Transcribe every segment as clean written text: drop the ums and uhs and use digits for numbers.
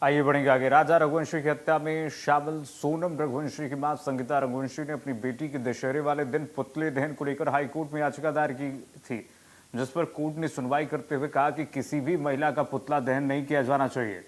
आइए बढ़ेंगे आगे। राजा रघुवंशी की हत्या में शामिल सोनम रघुवंशी की मां संगीता रघुवंशी ने अपनी बेटी के दशहरे वाले दिन पुतले दहन को लेकर हाईकोर्ट में याचिका दायर की थी, जिस पर कोर्ट ने सुनवाई करते हुए कहा कि किसी भी महिला का पुतला दहन नहीं किया जाना चाहिए।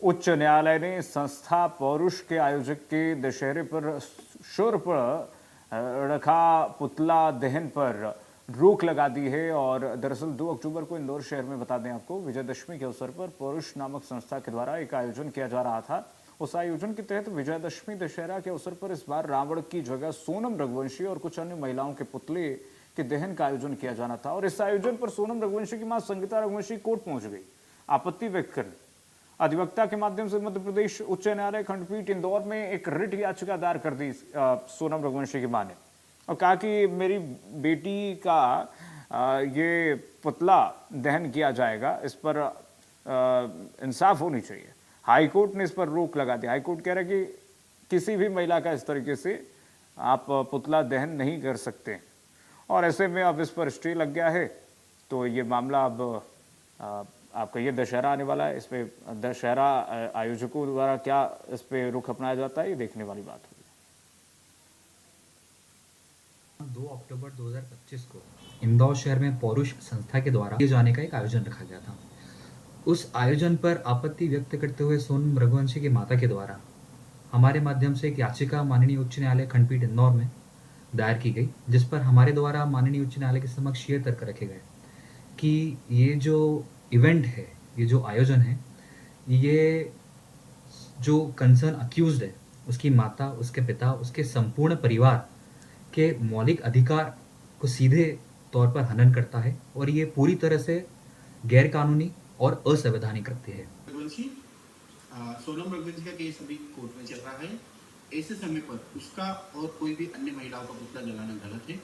उच्च न्यायालय ने संस्था पौरुष के आयोजक के दशहरे पर शोर पर रखा पुतला दहन पर रोक लगा दी है। और दरअसल 2 अक्टूबर को इंदौर शहर में, बता दें आपको, विजयदशमी के अवसर पर पौरुष नामक संस्था के द्वारा एक आयोजन किया जा रहा था। उस आयोजन के तहत विजयदशमी दशहरा के अवसर पर इस बार रावण की जगह सोनम रघुवंशी और कुछ अन्य महिलाओं के पुतले के दहन का आयोजन किया जाना था। और इस आयोजन पर सोनम रघुवंशी की मां संगीता रघुवंशी कोर्ट पहुंच गई आपत्ति व्यक्त करने। अधिवक्ता के माध्यम से मध्य प्रदेश उच्च न्यायालय खंडपीठ इंदौर में एक रिट याचिका दायर कर दी सोनम रघुवंशी की मां ने, और कहा कि मेरी बेटी का ये पुतला दहन किया जाएगा, इस पर इंसाफ होनी चाहिए। हाईकोर्ट ने इस पर रोक लगा दी। हाईकोर्ट कह रहा है कि किसी भी महिला का इस तरीके से आप पुतला दहन नहीं कर सकते, और ऐसे में अब इस पर स्टे लग गया है। तो ये मामला अब आपका ये दशहरा आने वाला है, इस पे दशहरा आयोजकों द्वारा क्या इस पे रुख अपनाया जाता है, ये देखने वाली बात होगी। 2 अक्टूबर 2025 को इंदौर शहर में पौरुष संस्था के द्वारा किए जाने का एक आयोजन रखा गया था। उस आयोजन पर आपत्ति व्यक्त करते हुए सोनम रघुवंशी की माता के द्वारा हमारे माध्यम से एक याचिका माननीय उच्च न्यायालय खंडपीठ इंदौर में दायर की गई, जिस पर हमारे द्वारा माननीय उच्च न्यायालय के समक्ष ये तर्क रखे गए कि ये जो इवेंट है, ये जो आयोजन है, ये जो कंसर्न अक्यूज्ड है, उसकी माता, उसके पिता, उसके संपूर्ण परिवार के मौलिक अधिकार को सीधे तौर पर हनन करता है, और ये पूरी तरह से गैर कानूनी और असंवैधानिक कृत्य है। सोनम रघुवंशी का केस अभी कोर्ट में चल रहा है। ऐसे समय पर उसका और कोई भी अन्य महिलाओं का पुतला जलाना गलत है।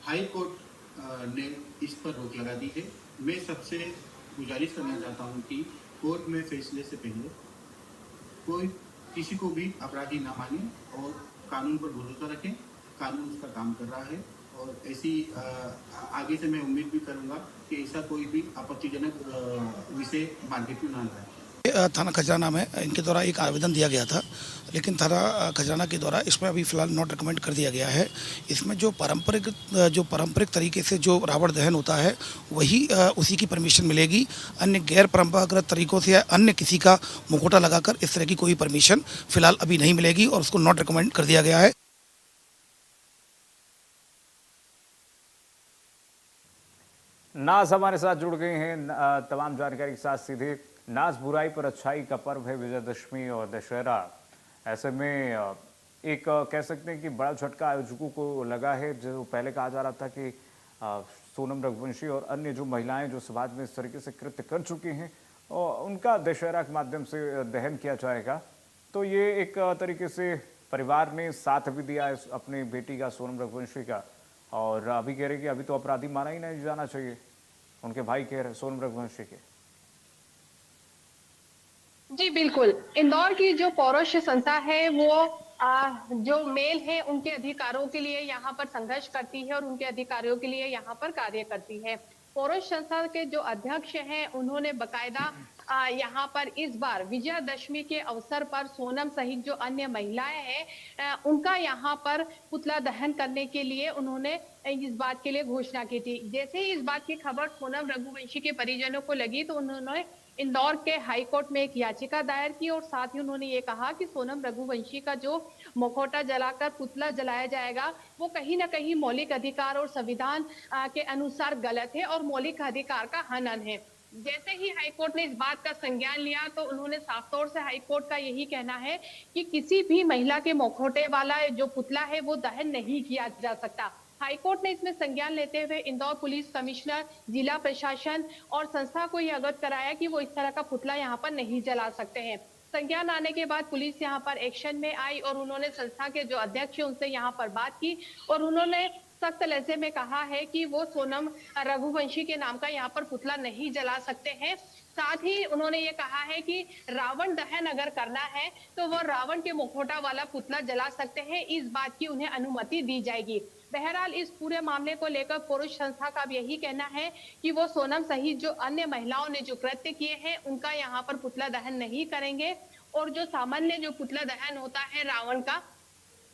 हाई कोर्ट ने इस पर रोक लगा दी है। मैं सबसे गुजारिश करना चाहता हूं कि कोर्ट में फैसले से पहले कोई किसी को भी अपराधी ना माने और कानून पर भरोसा रखें। कानून उसका काम कर रहा है, और ऐसी आगे से मैं उम्मीद भी करूंगा कि ऐसा कोई भी आपत्तिजनक विषय मार्केट में ना लाए। थाना खजराना में इनके द्वारा एक आवेदन दिया गया था, लेकिन थाना खजराना के द्वारा इसमें अभी फ़िलहाल नॉट रिकमेंड कर दिया गया है। इसमें जो पारंपरिक तरीके से जो रावण दहन होता है वही उसी की परमिशन मिलेगी। अन्य गैर परंपरागत तरीकों से अन्य किसी का मुखौटा लगाकर इस तरह की कोई परमिशन फ़िलहाल अभी नहीं मिलेगी, और उसको नॉट रिकमेंड कर दिया गया है। नाज हमारे साथ जुड़ गए हैं तमाम जानकारी के साथ सीधे। नाज, बुराई पर अच्छाई का पर्व है विजयदशमी और दशहरा। ऐसे में एक कह सकते हैं कि बड़ा झटका आयोजकों को लगा है। जो पहले कहा जा रहा था कि सोनम रघुवंशी और अन्य जो महिलाएं जो समाज में इस तरीके से कृत्य कर चुकी हैं और उनका दशहरा के माध्यम से दहन किया जाएगा, तो ये एक तरीके से परिवार ने साथ भी दिया है अपनी बेटी का, सोनम रघुवंशी का। और अभी कह रहे कि अभी तो अपराधी माना ही नहीं जाना चाहिए, उनके भाई कह रहे सोनम रघुवंशी के। जी बिल्कुल, इंदौर की जो पौरुष संस्था है वो जो मेल है उनके अधिकारों के लिए यहाँ पर संघर्ष करती है और उनके अधिकारों के लिए यहाँ पर कार्य करती है। पौरुष संस्था के जो अध्यक्ष हैं उन्होंने बकायदा यहाँ पर इस बार विजयादशमी के अवसर पर सोनम सहित जो अन्य महिलाएं हैं उनका यहाँ पर पुतला दहन करने के लिए उन्होंने इस बात के लिए घोषणा की थी। जैसे ही इस बात की खबर सोनम रघुवंशी के परिजनों को लगी तो उन्होंने इंदौर के हाई कोर्ट में एक याचिका दायर की, और साथ ही उन्होंने ये कहा कि सोनम रघुवंशी का जो मुखौटा जलाकर पुतला जलाया जाएगा वो कहीं ना कहीं मौलिक अधिकार और संविधान के अनुसार गलत है और मौलिक अधिकार का हनन है। जैसे ही हाईकोर्ट ने इस बात का संज्ञान लिया तो उन्होंने साफ तौर से हाईकोर्ट का यही कहना है कि किसी भी महिला के मुखौटे वाला जो पुतला है वो दहन नहीं किया जा सकता। हाईकोर्ट ने इसमें संज्ञान लेते हुए इंदौर पुलिस कमिश्नर, जिला प्रशासन और संस्था को यह अवगत कराया कि वो इस तरह का पुतला यहाँ पर नहीं जला सकते हैं। संज्ञान आने के बाद पुलिस यहाँ पर एक्शन में आई और उन्होंने संस्था के जो अध्यक्ष हैं उनसे यहाँ पर बात की और उन्होंने सख्त लहजे में कहा है कि वो सोनम रघुवंशी के नाम का यहाँ पर पुतला नहीं जला सकते हैं। साथ ही उन्होंने ये कहा है कि रावण दहन अगर करना है तो वो रावण के मुखौटा वाला पुतला जला सकते हैं, इस बात की उन्हें अनुमति दी जाएगी। बहरहाल इस पूरे मामले को लेकर पुरुष संस्था का अब यही कहना है कि वो सोनम सहित जो अन्य महिलाओं ने जो कृत्य किए हैं उनका यहाँ पर पुतला दहन नहीं करेंगे और जो सामान्य जो पुतला दहन होता है रावण का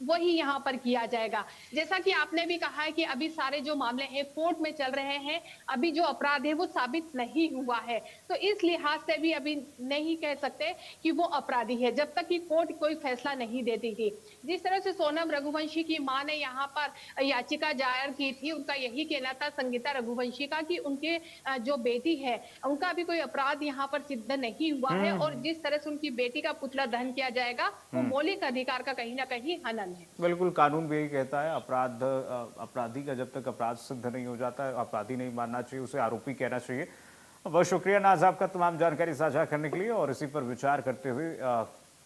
वही यहाँ पर किया जाएगा। जैसा कि आपने भी कहा है कि अभी सारे जो मामले हैं कोर्ट में चल रहे हैं, अभी जो अपराध है वो साबित नहीं हुआ है, तो इस लिहाज से भी अभी नहीं कह सकते कि वो अपराधी है जब तक कि कोर्ट कोई फैसला नहीं देती थी। जिस तरह से सोनम रघुवंशी की मां ने यहाँ पर याचिका दायर की थी, उनका यही कहना था संगीता रघुवंशी का कि उनके जो बेटी है उनका भी कोई अपराध यहाँ पर सिद्ध नहीं हुआ है और जिस तरह से उनकी बेटी का पुतला दहन किया जाएगा वो मौलिक अधिकार का कहीं ना कहीं हनन है। बिल्कुल, कानून भी यही कहता है, अपराधी का जब तक अपराध सिद्ध नहीं हो जाता है अपराधी नहीं मानना चाहिए, उसे आरोपी कहना चाहिए। बहुत शुक्रिया नाज आपका तमाम जानकारी साझा करने के लिए। और इसी पर विचार करते हुए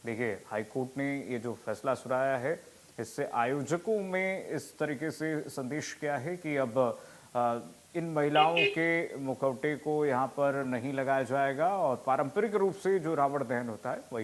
देखिए हाईकोर्ट ने ये जो फैसला सुनाया है इससे आयोजकों में इस तरीके से संदेश क्या है कि अब इन महिलाओं के मुखौटे को यहाँ पर नहीं लगाया जाएगा और पारंपरिक रूप से जो रावण दहन होता है वही